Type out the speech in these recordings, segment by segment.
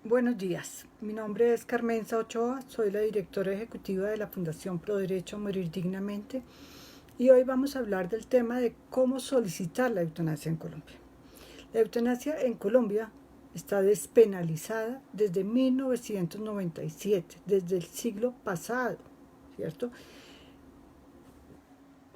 Buenos días, mi nombre es Carmenza Ochoa, soy la directora ejecutiva de la Fundación Pro Derecho a Morir Dignamente y hoy vamos a hablar del tema de cómo solicitar la eutanasia en Colombia. La eutanasia en Colombia está despenalizada desde 1997, desde el siglo pasado, ¿cierto?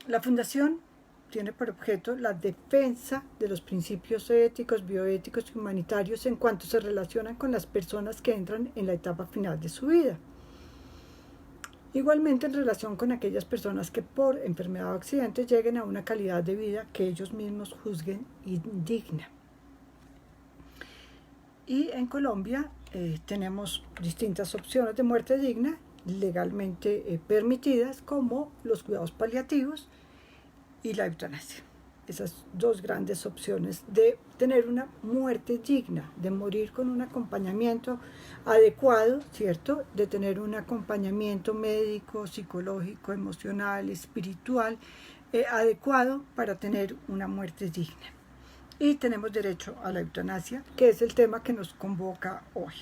La Fundación tiene por objeto la defensa de los principios éticos, bioéticos y humanitarios en cuanto se relacionan con las personas que entran en la etapa final de su vida. Igualmente en relación con aquellas personas que por enfermedad o accidente lleguen a una calidad de vida que ellos mismos juzguen indigna. Y en Colombia tenemos distintas opciones de muerte digna legalmente permitidas, como los cuidados paliativos y la eutanasia. Esas dos grandes opciones de tener una muerte digna, de morir con un acompañamiento adecuado, ¿cierto? De tener un acompañamiento médico, psicológico, emocional, espiritual, adecuado para tener una muerte digna. Y tenemos derecho a la eutanasia, que es el tema que nos convoca hoy.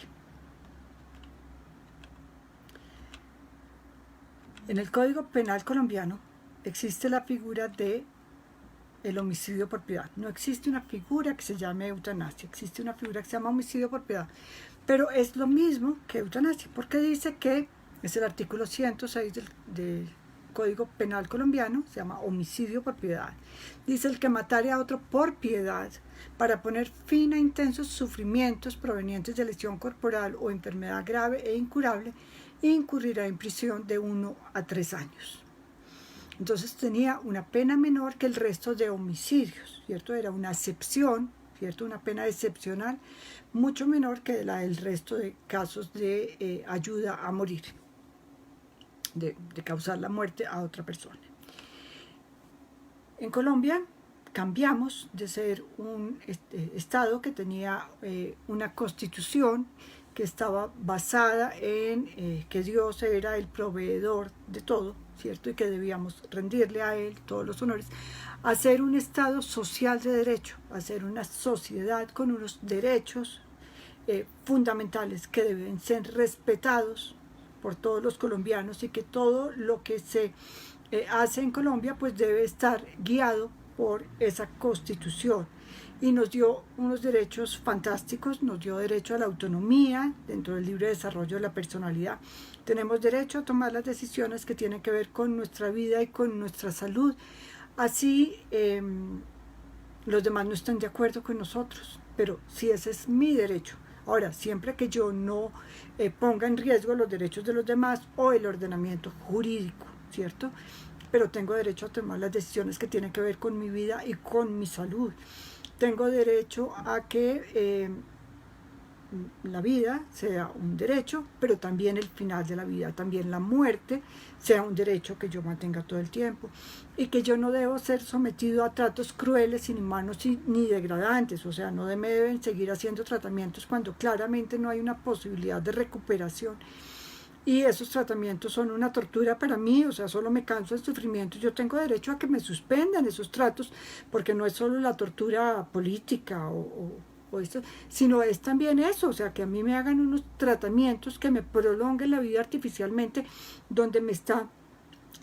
En el Código Penal colombiano existe la figura de el homicidio por piedad. No existe una figura que se llame eutanasia, existe una figura que se llama homicidio por piedad, pero es lo mismo que eutanasia, porque dice que es el artículo 106 del Código Penal colombiano, se llama homicidio por piedad. Dice: el que matare a otro por piedad para poner fin a intensos sufrimientos provenientes de lesión corporal o enfermedad grave e incurable, incurrirá en prisión de 1 a 3 años. Entonces tenía una pena menor que el resto de homicidios, ¿cierto? Era una excepción, ¿cierto? Una pena excepcional, mucho menor que la del resto de casos de ayuda a morir, de causar la muerte a otra persona. En Colombia cambiamos de ser un estado que tenía una constitución que estaba basada en que Dios era el proveedor de todo, ¿cierto? Y que debíamos rendirle a Él todos los honores, a ser un estado social de derecho, a ser una sociedad con unos derechos fundamentales que deben ser respetados por todos los colombianos, y que todo lo que se hace en Colombia pues debe estar guiado por esa constitución. Y nos dio unos derechos fantásticos, nos dio derecho a la autonomía dentro del libre desarrollo de la personalidad. Tenemos derecho a tomar las decisiones que tienen que ver con nuestra vida y con nuestra salud. Así los demás no están de acuerdo con nosotros, pero sí, ese es mi derecho. Ahora, siempre que yo no ponga en riesgo los derechos de los demás o el ordenamiento jurídico, ¿cierto? Pero tengo derecho a tomar las decisiones que tienen que ver con mi vida y con mi salud. Tengo derecho a que la vida sea un derecho, pero también el final de la vida, también la muerte, sea un derecho que yo mantenga todo el tiempo, y que yo no debo ser sometido a tratos crueles, inhumanos ni degradantes. O sea, no me deben seguir haciendo tratamientos cuando claramente no hay una posibilidad de recuperación. Y esos tratamientos son una tortura para mí, o sea, solo me canso del sufrimiento. Yo tengo derecho a que me suspendan esos tratos, porque no es solo la tortura política o esto, sino es también eso, o sea, que a mí me hagan unos tratamientos que me prolonguen la vida artificialmente, donde me está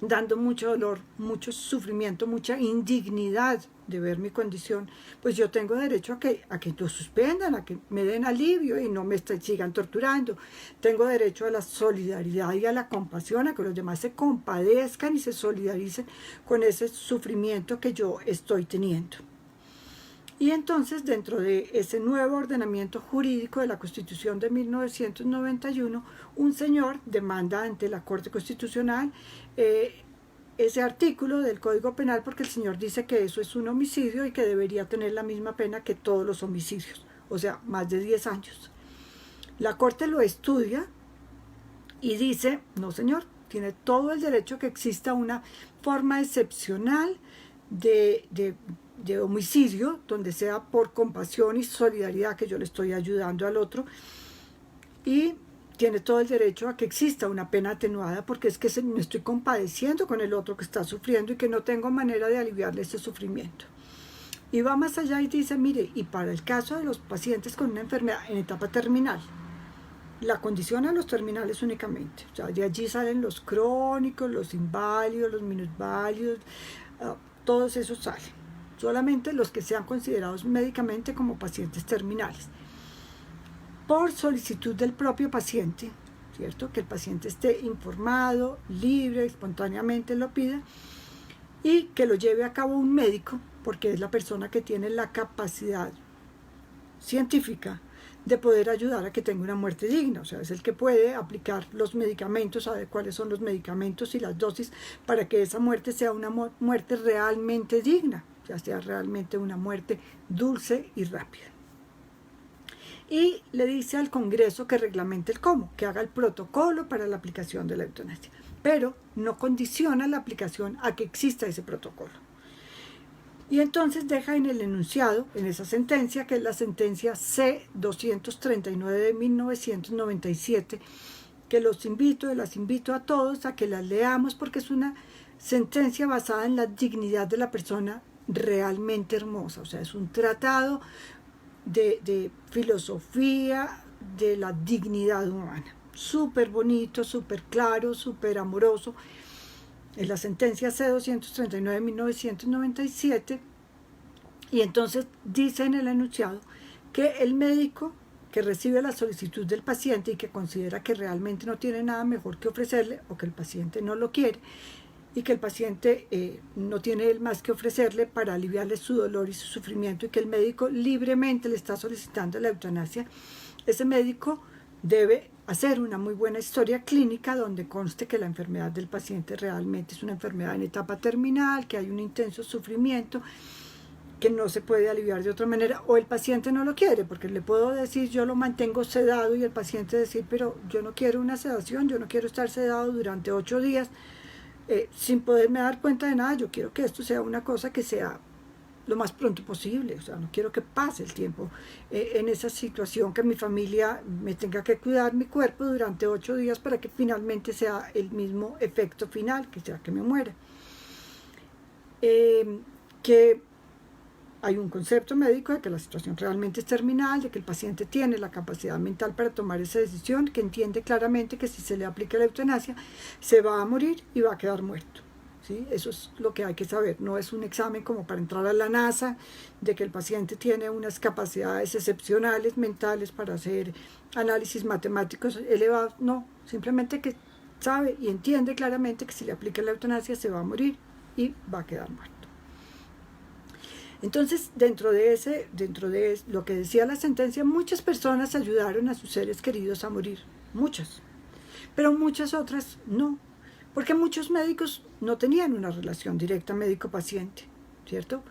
dando mucho dolor, mucho sufrimiento, mucha indignidad de ver mi condición. Pues yo tengo derecho a que lo suspendan, a que me den alivio y no me sigan torturando. Tengo derecho a la solidaridad y a la compasión, a que los demás se compadezcan y se solidaricen con ese sufrimiento que yo estoy teniendo. Y entonces, dentro de ese nuevo ordenamiento jurídico de la Constitución de 1991, un señor demanda ante la Corte Constitucional ese artículo del Código Penal, porque el señor dice que eso es un homicidio y que debería tener la misma pena que todos los homicidios, o sea, más de 10 años. La Corte lo estudia y dice: no, señor, tiene todo el derecho que exista una forma excepcional de homicidio, donde sea por compasión y solidaridad que yo le estoy ayudando al otro, y tiene todo el derecho a que exista una pena atenuada, porque es que me estoy compadeciendo con el otro que está sufriendo y que no tengo manera de aliviarle ese sufrimiento. Y va más allá y dice: mire, y para el caso de los pacientes con una enfermedad en etapa terminal, la condición a los terminales únicamente. O sea, de allí salen los crónicos, los inválidos, los minusválidos, todos esos salen. Solamente los que sean considerados médicamente como pacientes terminales. Por solicitud del propio paciente, ¿cierto? Que el paciente esté informado, libre, espontáneamente lo pida, y que lo lleve a cabo un médico, porque es la persona que tiene la capacidad científica de poder ayudar a que tenga una muerte digna. O sea, es el que puede aplicar los medicamentos, saber cuáles son los medicamentos y las dosis para que esa muerte sea una muerte realmente digna, ya sea realmente una muerte dulce y rápida. Y le dice al Congreso que reglamente el cómo, que haga el protocolo para la aplicación de la eutanasia, pero no condiciona la aplicación a que exista ese protocolo. Y entonces deja en el enunciado, en esa sentencia, que es la sentencia C-239 de 1997, que las invito a todos a que las leamos, porque es una sentencia basada en la dignidad de la persona realmente hermosa. O sea, es un tratado de filosofía de la dignidad humana. Súper bonito, súper claro, súper amoroso. Es la sentencia C-239 de 1997, y entonces dice en el enunciado que el médico que recibe la solicitud del paciente y que considera que realmente no tiene nada mejor que ofrecerle, o que el paciente no lo quiere, y que el paciente no tiene más que ofrecerle para aliviarle su dolor y su sufrimiento, y que el médico libremente le está solicitando la eutanasia, ese médico debe hacer una muy buena historia clínica donde conste que la enfermedad del paciente realmente es una enfermedad en etapa terminal, que hay un intenso sufrimiento, que no se puede aliviar de otra manera, o el paciente no lo quiere, porque le puedo decir yo lo mantengo sedado, y el paciente decir, pero yo no quiero una sedación, yo no quiero estar sedado durante 8 días sin poderme dar cuenta de nada, yo quiero que esto sea una cosa que sea lo más pronto posible. O sea, no quiero que pase el tiempo en esa situación, que mi familia me tenga que cuidar mi cuerpo durante 8 días para que finalmente sea el mismo efecto final, que sea que me muera. Que hay un concepto médico de que la situación realmente es terminal, de que el paciente tiene la capacidad mental para tomar esa decisión, que entiende claramente que si se le aplica la eutanasia se va a morir y va a quedar muerto. ¿Sí? Eso es lo que hay que saber. No es un examen como para entrar a la NASA, de que el paciente tiene unas capacidades excepcionales mentales para hacer análisis matemáticos elevados. No, simplemente que sabe y entiende claramente que si le aplica la eutanasia se va a morir y va a quedar muerto. Entonces, dentro de lo que decía la sentencia, muchas personas ayudaron a sus seres queridos a morir. Muchas. Pero muchas otras no. Porque muchos médicos no tenían una relación directa médico-paciente, ¿cierto?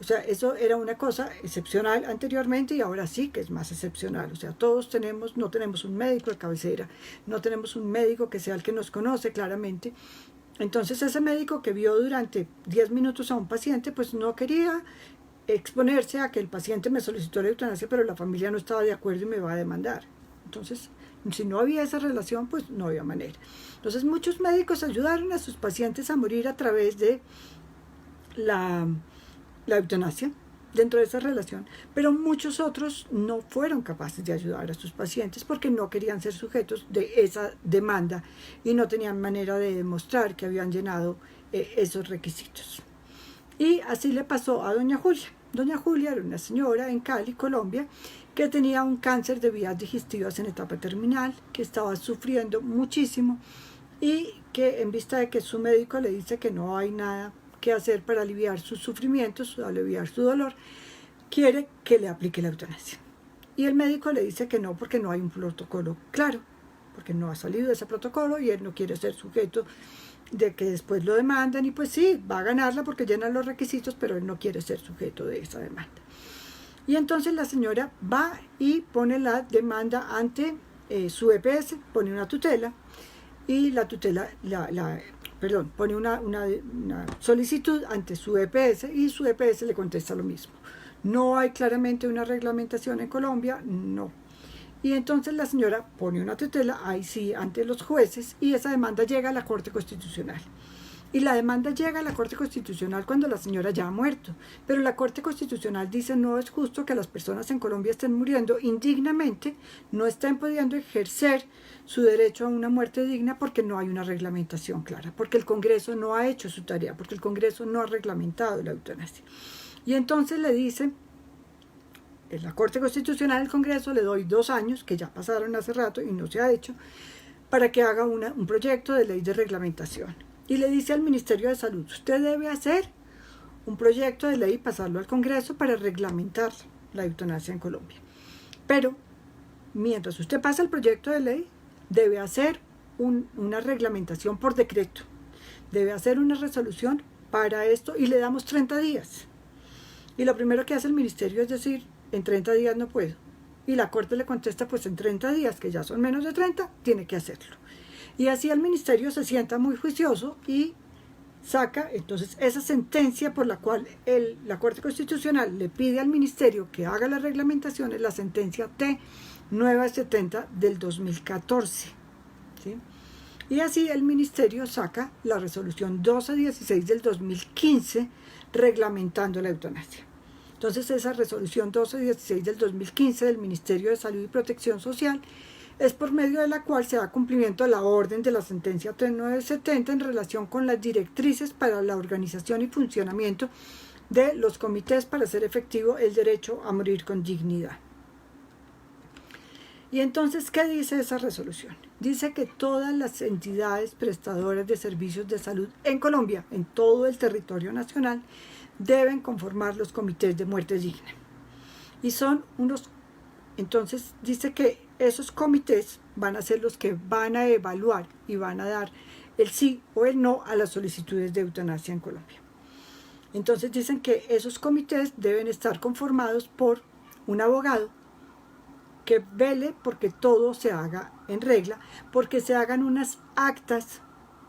O sea, eso era una cosa excepcional anteriormente, y ahora sí que es más excepcional. O sea, no tenemos un médico de cabecera, no tenemos un médico que sea el que nos conoce claramente. Entonces ese médico que vio durante 10 minutos a un paciente, pues no quería exponerse a que el paciente me solicitó la eutanasia, pero la familia no estaba de acuerdo y me va a demandar. Entonces, si no había esa relación, pues no había manera. Entonces muchos médicos ayudaron a sus pacientes a morir a través de la eutanasia, dentro de esa relación, pero muchos otros no fueron capaces de ayudar a sus pacientes porque no querían ser sujetos de esa demanda y no tenían manera de demostrar que habían llenado esos requisitos. Y así le pasó a doña Julia. Doña Julia era una señora en Cali, Colombia, que tenía un cáncer de vías digestivas en etapa terminal, que estaba sufriendo muchísimo y que, en vista de que su médico le dice que no hay nada que hacer para aliviar sus sufrimientos, aliviar su dolor, quiere que le aplique la eutanasia. Y el médico le dice que no, porque no hay un protocolo claro, porque no ha salido ese protocolo y él no quiere ser sujeto de que después lo demandan, y pues sí, va a ganarla porque llena los requisitos, pero él no quiere ser sujeto de esa demanda. Y entonces la señora va y pone la demanda ante su EPS, pone una tutela, y la tutela, pone una solicitud ante su EPS, y su EPS le contesta lo mismo. No hay claramente una reglamentación en Colombia, no. Y entonces la señora pone una tutela, ahí sí, ante los jueces, y esa demanda llega a la Corte Constitucional. Y la demanda llega a la Corte Constitucional cuando la señora ya ha muerto. Pero la Corte Constitucional dice no es justo que las personas en Colombia estén muriendo indignamente, no estén pudiendo ejercer su derecho a una muerte digna porque no hay una reglamentación clara, porque el Congreso no ha hecho su tarea, porque el Congreso no ha reglamentado la eutanasia. Y entonces le dice, en la Corte Constitucional del Congreso le doy 2 años, que ya pasaron hace rato y no se ha hecho, para que haga un proyecto de ley de reglamentación. Y le dice al Ministerio de Salud, usted debe hacer un proyecto de ley y pasarlo al Congreso para reglamentar la eutanasia en Colombia. Pero, mientras usted pasa el proyecto de ley, debe hacer una reglamentación por decreto. Debe hacer una resolución para esto y le damos 30 días. Y lo primero que hace el Ministerio es decir, en 30 días no puedo. Y la Corte le contesta, pues en 30 días, que ya son menos de 30, tiene que hacerlo. Y así el Ministerio se sienta muy juicioso y saca entonces esa sentencia por la cual la Corte Constitucional le pide al Ministerio que haga las reglamentaciones, la sentencia T970 del 2014. ¿Sí? Y así el Ministerio saca la resolución 1216 del 2015 reglamentando la eutanasia. Entonces esa resolución 1216 del 2015 del Ministerio de Salud y Protección Social es por medio de la cual se da cumplimiento a la orden de la sentencia 3970 en relación con las directrices para la organización y funcionamiento de los comités para hacer efectivo el derecho a morir con dignidad. Y entonces, ¿qué dice esa resolución? Dice que todas las entidades prestadoras de servicios de salud en Colombia, en todo el territorio nacional, deben conformar los comités de muerte digna. Y son unos, entonces dice que esos comités van a ser los que van a evaluar y van a dar el sí o el no a las solicitudes de eutanasia en Colombia. Entonces dicen que esos comités deben estar conformados por un abogado que vele porque todo se haga en regla, porque se hagan unas actas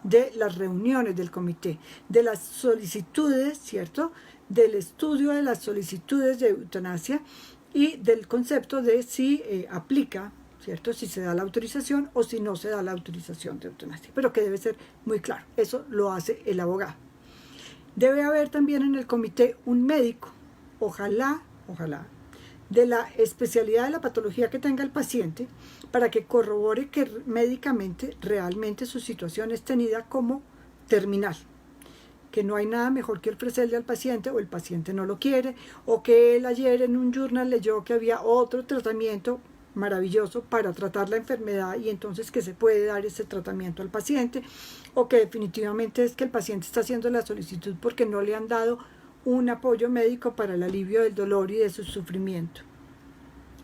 de las reuniones del comité, de las solicitudes, ¿cierto?, del estudio de las solicitudes de eutanasia y del concepto de si aplica, ¿cierto?, si se da la autorización o si no se da la autorización de eutanasia, pero que debe ser muy claro, eso lo hace el abogado. Debe haber también en el comité un médico, ojalá, de la especialidad de la patología que tenga el paciente, para que corrobore que médicamente realmente su situación es tenida como terminal, que no hay nada mejor que ofrecerle al paciente o el paciente no lo quiere, o que él ayer en un journal leyó que había otro tratamiento maravilloso para tratar la enfermedad y entonces que se puede dar ese tratamiento al paciente, o que definitivamente es que el paciente está haciendo la solicitud porque no le han dado un apoyo médico para el alivio del dolor y de su sufrimiento.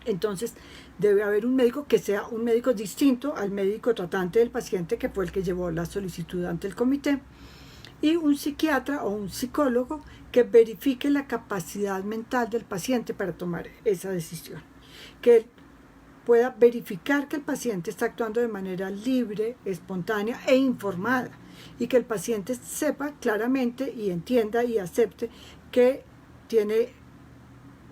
Entonces debe haber un médico que sea un médico distinto al médico tratante del paciente, que fue el que llevó la solicitud ante el comité, y un psiquiatra o un psicólogo que verifique la capacidad mental del paciente para tomar esa decisión, que pueda verificar que el paciente está actuando de manera libre, espontánea e informada, y que el paciente sepa claramente y entienda y acepte que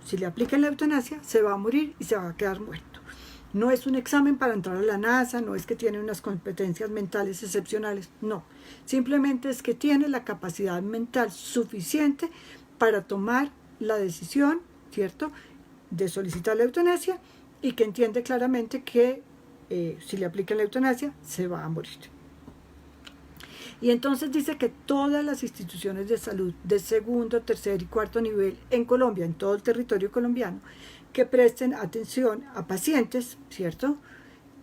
si le aplican la eutanasia, se va a morir y se va a quedar muerto. No es un examen para entrar a la NASA, no es que tiene unas competencias mentales excepcionales, no. Simplemente es que tiene la capacidad mental suficiente para tomar la decisión, ¿cierto?, de solicitar la eutanasia, y que entiende claramente que si le aplican la eutanasia, se va a morir. Y entonces dice que todas las instituciones de salud de segundo, tercer y cuarto nivel en Colombia, en todo el territorio colombiano, que presten atención a pacientes, ¿cierto?,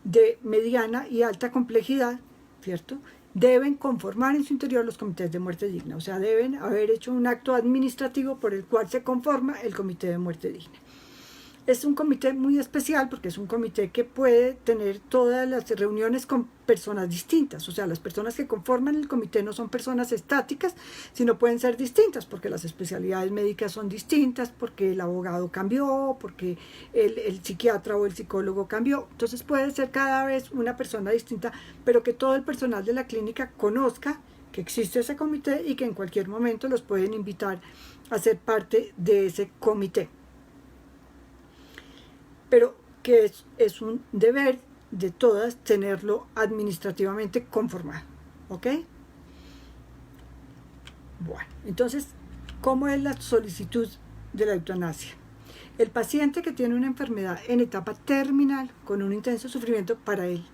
de mediana y alta complejidad, ¿cierto?, deben conformar en su interior los comités de muerte digna. O sea, deben haber hecho un acto administrativo por el cual se conforma el comité de muerte digna. Es un comité muy especial porque es un comité que puede tener todas las reuniones con personas distintas. O sea, las personas que conforman el comité no son personas estáticas, sino pueden ser distintas porque las especialidades médicas son distintas, porque el abogado cambió, porque el psiquiatra o el psicólogo cambió. Entonces puede ser cada vez una persona distinta, pero que todo el personal de la clínica conozca que existe ese comité y que en cualquier momento los pueden invitar a ser parte de ese comité. Pero que es un deber de todas tenerlo administrativamente conformado, ¿ok? Bueno, entonces, ¿cómo es la solicitud de la eutanasia? El paciente que tiene una enfermedad en etapa terminal con un intenso sufrimiento para él.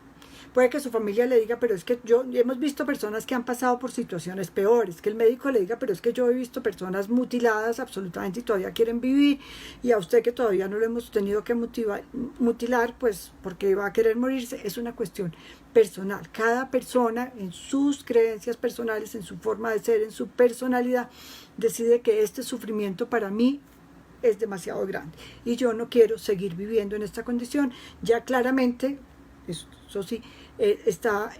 Puede que su familia le diga, pero es que hemos visto personas que han pasado por situaciones peores, que el médico le diga, pero es que yo he visto personas mutiladas absolutamente y todavía quieren vivir, y a usted que todavía no lo hemos tenido que mutilar, pues porque va a querer morirse. Es una cuestión personal. Cada persona en sus creencias personales, en su forma de ser, en su personalidad, decide que este sufrimiento para mí es demasiado grande y yo no quiero seguir viviendo en esta condición. Ya claramente, eso sí, está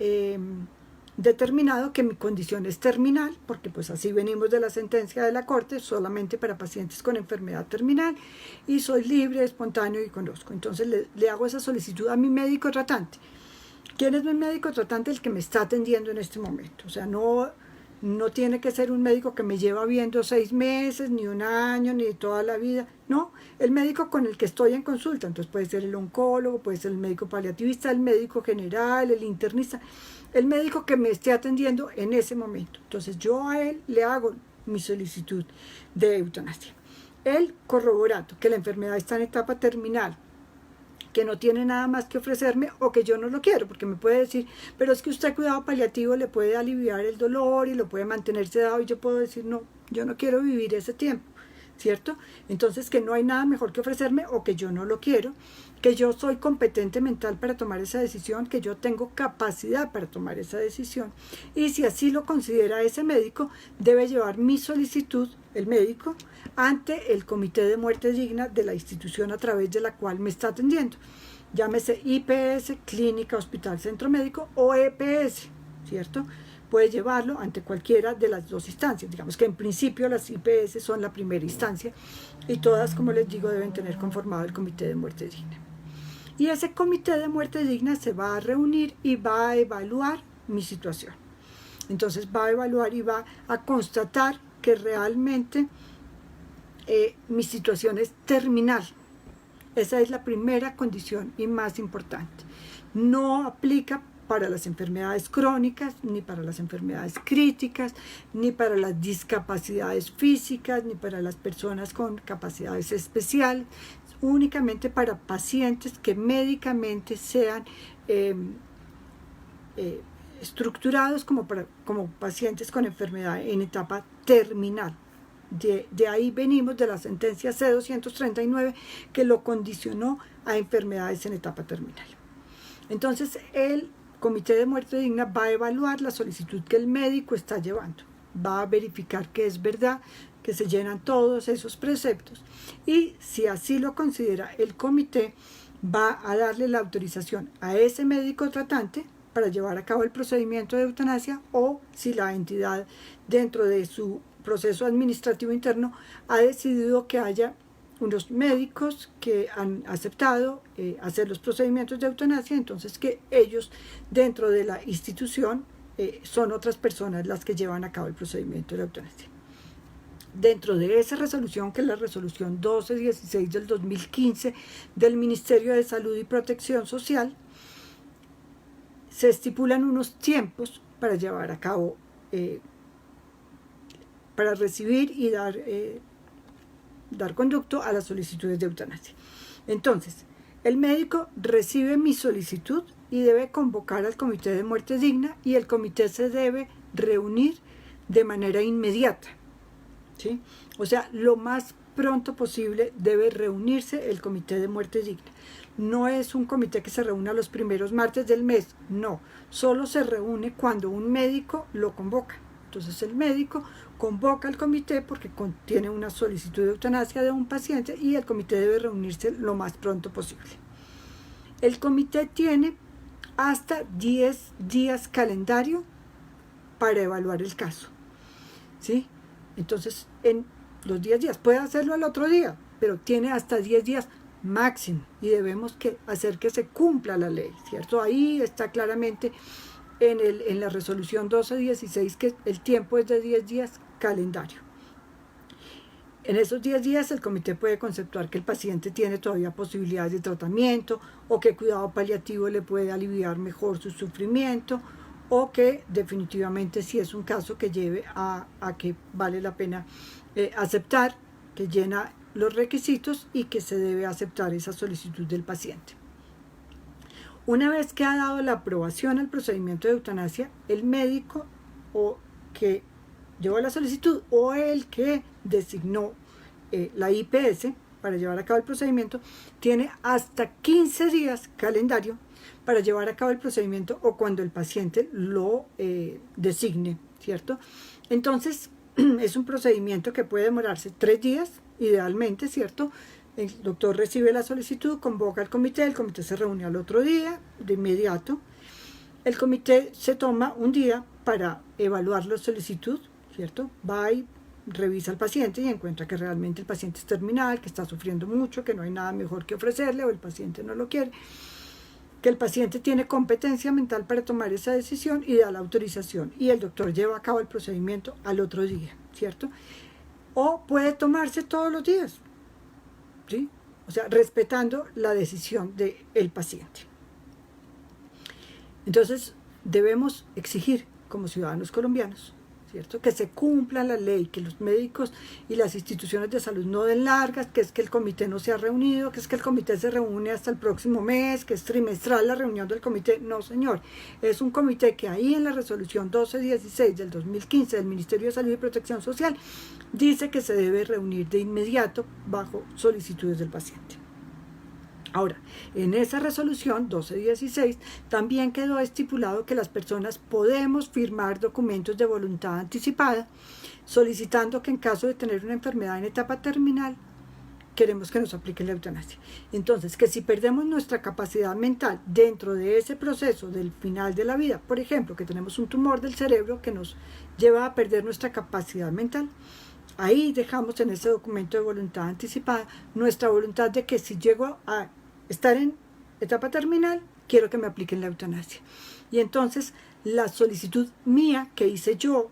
determinado que mi condición es terminal, porque pues así venimos de la sentencia de la Corte, solamente para pacientes con enfermedad terminal, y soy libre, espontáneo y conozco. Entonces le hago esa solicitud a mi médico tratante. ¿Quién es mi médico tratante? El que me está atendiendo en este momento. O sea, no tiene que ser un médico que me lleva viendo 6 meses, ni un año, ni toda la vida. No, el médico con el que estoy en consulta. Entonces puede ser el oncólogo, puede ser el médico paliativista, el médico general, el internista, el médico que me esté atendiendo en ese momento. Entonces yo a él le hago mi solicitud de eutanasia. Él corroborando que la enfermedad está en etapa terminal, que no tiene nada más que ofrecerme o que yo no lo quiero, porque me puede decir, pero es que usted cuidado paliativo le puede aliviar el dolor y lo puede mantener sedado, y yo puedo decir, no, yo no quiero vivir ese tiempo, ¿cierto? Entonces que no hay nada mejor que ofrecerme o que yo no lo quiero, que yo soy competente mental para tomar esa decisión, que yo tengo capacidad para tomar esa decisión, y si así lo considera ese médico, debe llevar mi solicitud, el médico, ante el Comité de Muerte Digna de la institución a través de la cual me está atendiendo. Llámese IPS, Clínica, Hospital, Centro Médico, o EPS, ¿cierto? Puede llevarlo ante cualquiera de las dos instancias. Digamos que en principio las IPS son la primera instancia y todas, como les digo, deben tener conformado el Comité de Muerte Digna. Y ese Comité de Muerte Digna se va a reunir y va a evaluar mi situación. Entonces va a evaluar y va a constatar que realmente mi situación es terminal. Esa es la primera condición y más importante. No aplica para las enfermedades crónicas, ni para las enfermedades críticas, ni para las discapacidades físicas, ni para las personas con capacidades especiales, únicamente para pacientes que médicamente sean estructurados como pacientes con enfermedad en etapa terminal. De ahí venimos de la sentencia C-239 que lo condicionó a enfermedades en etapa terminal. Entonces el Comité de Muerte Digna va a evaluar la solicitud que el médico está llevando, va a verificar que es verdad, que se llenan todos esos preceptos, y si así lo considera el comité, va a darle la autorización a ese médico tratante para llevar a cabo el procedimiento de eutanasia, o si la entidad dentro de su proceso administrativo interno ha decidido que haya unos médicos que han aceptado hacer los procedimientos de eutanasia, entonces que ellos dentro de la institución son otras personas las que llevan a cabo el procedimiento de eutanasia. Dentro de esa resolución, que es la resolución 1216 del 2015 del Ministerio de Salud y Protección Social, se estipulan unos tiempos para llevar a cabo, para recibir y dar conducto a las solicitudes de eutanasia. Entonces, el médico recibe mi solicitud y debe convocar al Comité de Muerte Digna, y el comité se debe reunir de manera inmediata, ¿sí? O sea, lo más pronto posible debe reunirse el Comité de Muerte Digna. No es un comité que se reúna los primeros martes del mes, no, solo se reúne cuando un médico lo convoca. Entonces el médico convoca al comité porque contiene una solicitud de eutanasia de un paciente, y el comité debe reunirse lo más pronto posible. El comité tiene hasta 10 días calendario para evaluar el caso, ¿sí? Entonces, en los 10 días, puede hacerlo al otro día, pero tiene hasta 10 días máximo, y debemos hacer que se cumpla la ley, ¿cierto? Ahí está claramente en la resolución 1216 que el tiempo es de 10 días calendario. En esos 10 días el comité puede conceptuar que el paciente tiene todavía posibilidades de tratamiento, o que cuidado paliativo le puede aliviar mejor su sufrimiento, o que definitivamente sí es un caso que lleve a que vale la pena aceptar, que llena los requisitos y que se debe aceptar esa solicitud del paciente. Una vez que ha dado la aprobación al procedimiento de eutanasia, el médico o que llevó la solicitud o el que designó la IPS para llevar a cabo el procedimiento tiene hasta 15 días calendario para llevar a cabo el procedimiento o cuando el paciente lo designe, ¿cierto? Entonces, es un procedimiento que puede demorarse 3 días, idealmente, ¿cierto? El doctor recibe la solicitud, convoca al comité, el comité se reúne al otro día, de inmediato. El comité se toma un día para evaluar la solicitud, ¿cierto? Va y revisa al paciente y encuentra que realmente el paciente es terminal, que está sufriendo mucho, que no hay nada mejor que ofrecerle o el paciente no lo quiere, que el paciente tiene competencia mental para tomar esa decisión y da la autorización y el doctor lleva a cabo el procedimiento al otro día, ¿cierto? O puede tomarse todos los días, ¿sí? O sea, respetando la decisión del paciente. Entonces, debemos exigir como ciudadanos colombianos, ¿cierto?, que se cumpla la ley, que los médicos y las instituciones de salud no den largas, que es que el comité no se ha reunido, que es que el comité se reúne hasta el próximo mes, que es trimestral la reunión del comité. No, señor, es un comité que ahí en la resolución 1216 del 2015 del Ministerio de Salud y Protección Social dice que se debe reunir de inmediato bajo solicitudes del paciente. Ahora, en esa resolución 1216 también quedó estipulado que las personas podemos firmar documentos de voluntad anticipada solicitando que en caso de tener una enfermedad en etapa terminal queremos que nos apliquen la eutanasia. Entonces, que si perdemos nuestra capacidad mental dentro de ese proceso del final de la vida, por ejemplo, que tenemos un tumor del cerebro que nos lleva a perder nuestra capacidad mental, ahí dejamos en ese documento de voluntad anticipada nuestra voluntad de que si llego a estar en etapa terminal, quiero que me apliquen la eutanasia. Y entonces la solicitud mía que hice yo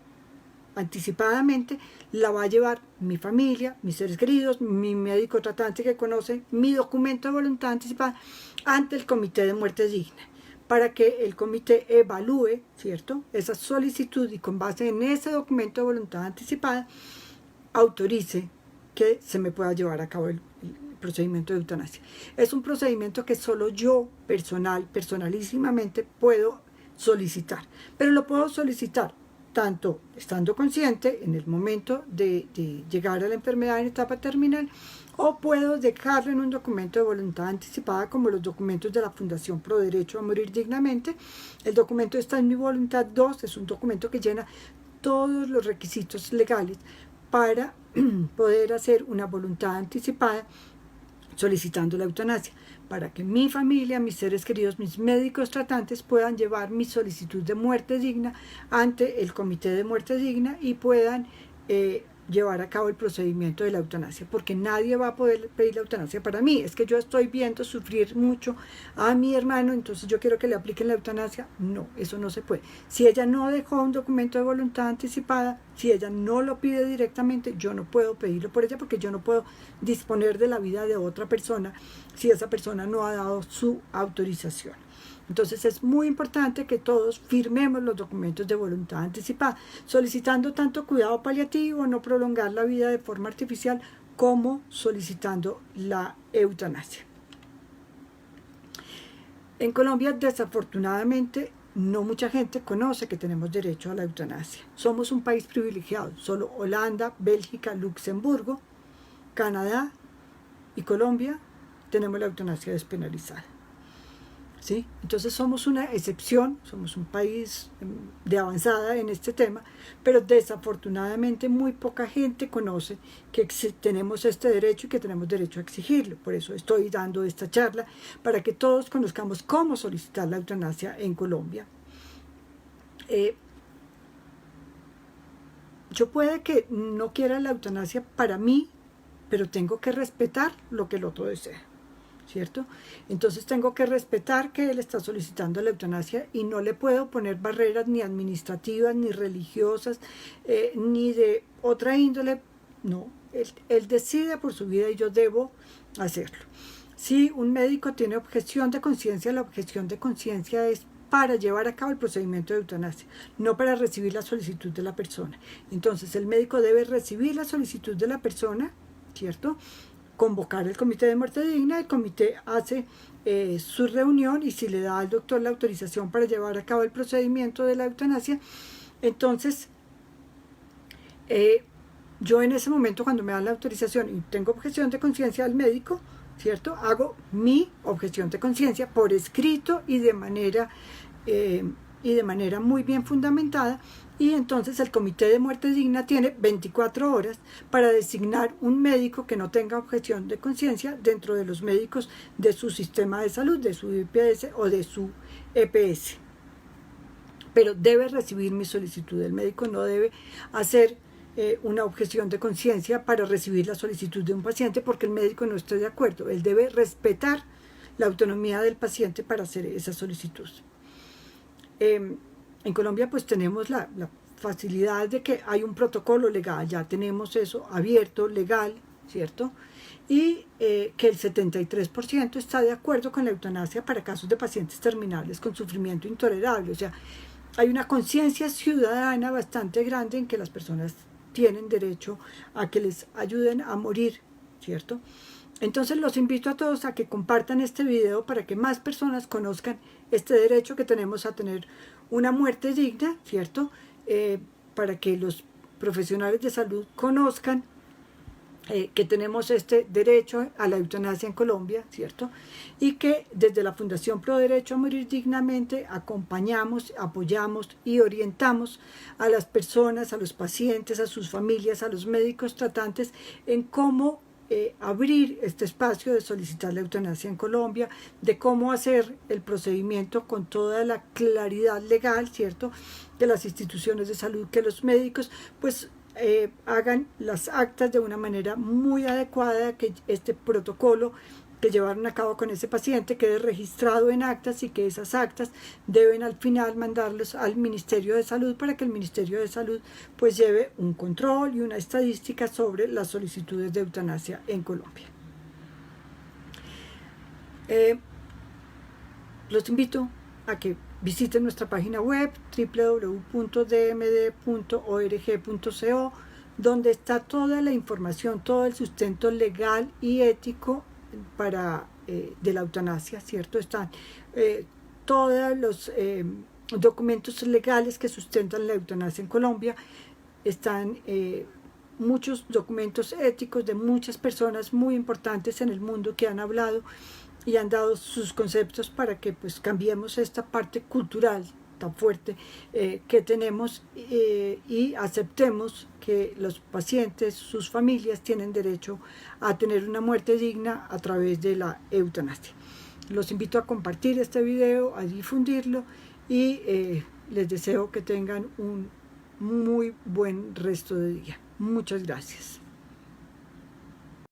anticipadamente la va a llevar mi familia, mis seres queridos, mi médico tratante que conoce mi documento de voluntad anticipada ante el Comité de Muerte Digna, para que el comité evalúe, ¿cierto?, esa solicitud y con base en ese documento de voluntad anticipada autorice que se me pueda llevar a cabo el procedimiento de eutanasia. Es un procedimiento que solo yo personalísimamente puedo solicitar, pero lo puedo solicitar tanto estando consciente en el momento de llegar a la enfermedad en etapa terminal, o puedo dejarlo en un documento de voluntad anticipada como los documentos de la Fundación Pro Derecho a Morir Dignamente. El documento está en mi voluntad 2, es un documento que llena todos los requisitos legales para poder hacer una voluntad anticipada solicitando la eutanasia, para que mi familia, mis seres queridos, mis médicos tratantes puedan llevar mi solicitud de muerte digna ante el Comité de Muerte Digna y puedan llevar a cabo el procedimiento de la eutanasia, porque nadie va a poder pedir la eutanasia para mí. Es que yo estoy viendo sufrir mucho a mi hermano, entonces yo quiero que le apliquen la eutanasia. No, eso no se puede. Si ella no dejó un documento de voluntad anticipada, si ella no lo pide directamente, yo no puedo pedirlo por ella, porque yo no puedo disponer de la vida de otra persona si esa persona no ha dado su autorización. Entonces es muy importante que todos firmemos los documentos de voluntad anticipada, solicitando tanto cuidado paliativo, no prolongar la vida de forma artificial, como solicitando la eutanasia. En Colombia, desafortunadamente, no mucha gente conoce que tenemos derecho a la eutanasia. Somos un país privilegiado. Solo Holanda, Bélgica, Luxemburgo, Canadá y Colombia tenemos la eutanasia despenalizada. ¿Sí? Entonces somos una excepción, somos un país de avanzada en este tema, pero desafortunadamente muy poca gente conoce que tenemos este derecho y que tenemos derecho a exigirlo. Por eso estoy dando esta charla, para que todos conozcamos cómo solicitar la eutanasia en Colombia. Yo puede que no quiera la eutanasia para mí, pero tengo que respetar lo que el otro desea, ¿cierto? Entonces tengo que respetar que él está solicitando la eutanasia y no le puedo poner barreras ni administrativas, ni religiosas, ni de otra índole. No, él decide por su vida y yo debo hacerlo. Si un médico tiene objeción de conciencia, la objeción de conciencia es para llevar a cabo el procedimiento de eutanasia, no para recibir la solicitud de la persona. Entonces el médico debe recibir la solicitud de la persona, ¿cierto? Convocar el comité de muerte digna, el comité hace su reunión y si le da al doctor la autorización para llevar a cabo el procedimiento de la eutanasia, entonces yo en ese momento, cuando me dan la autorización y tengo objeción de conciencia al médico, ¿cierto? Hago mi objeción de conciencia por escrito y de manera muy bien fundamentada, y entonces el comité de muerte digna tiene 24 horas para designar un médico que no tenga objeción de conciencia dentro de los médicos de su sistema de salud, de su IPS o de su EPS. Pero debe recibir mi solicitud. El médico no debe hacer una objeción de conciencia para recibir la solicitud de un paciente porque el médico no esté de acuerdo. Él debe respetar la autonomía del paciente para hacer esa solicitud. En Colombia pues tenemos la facilidad de que hay un protocolo legal, ya tenemos eso abierto, legal, ¿cierto? Y que el 73% está de acuerdo con la eutanasia para casos de pacientes terminales con sufrimiento intolerable. O sea, hay una conciencia ciudadana bastante grande en que las personas tienen derecho a que les ayuden a morir, ¿cierto? Entonces los invito a todos a que compartan este video para que más personas conozcan este derecho que tenemos a tener una muerte digna, ¿cierto? Para que los profesionales de salud conozcan que tenemos este derecho a la eutanasia en Colombia, ¿cierto? Y que desde la Fundación Pro Derecho a Morir Dignamente acompañamos, apoyamos y orientamos a las personas, a los pacientes, a sus familias, a los médicos tratantes en cómo abrir este espacio de solicitar la eutanasia en Colombia, de cómo hacer el procedimiento con toda la claridad legal, ¿cierto?, de las instituciones de salud, que los médicos pues hagan las actas de una manera muy adecuada, que este protocolo que llevaron a cabo con ese paciente quede registrado en actas y que esas actas deben al final mandarlos al Ministerio de Salud para que el Ministerio de Salud pues lleve un control y una estadística sobre las solicitudes de eutanasia en Colombia. Los invito a que visiten nuestra página web www.dmd.org.co, donde está toda la información, todo el sustento legal y ético de la eutanasia, ¿cierto? Están todos los documentos legales que sustentan la eutanasia en Colombia, están muchos documentos éticos de muchas personas muy importantes en el mundo que han hablado y han dado sus conceptos para que pues cambiemos esta parte cultural tan fuerte que tenemos y aceptemos que los pacientes, sus familias tienen derecho a tener una muerte digna a través de la eutanasia. Los invito a compartir este video, a difundirlo y les deseo que tengan un muy buen resto de día. Muchas gracias.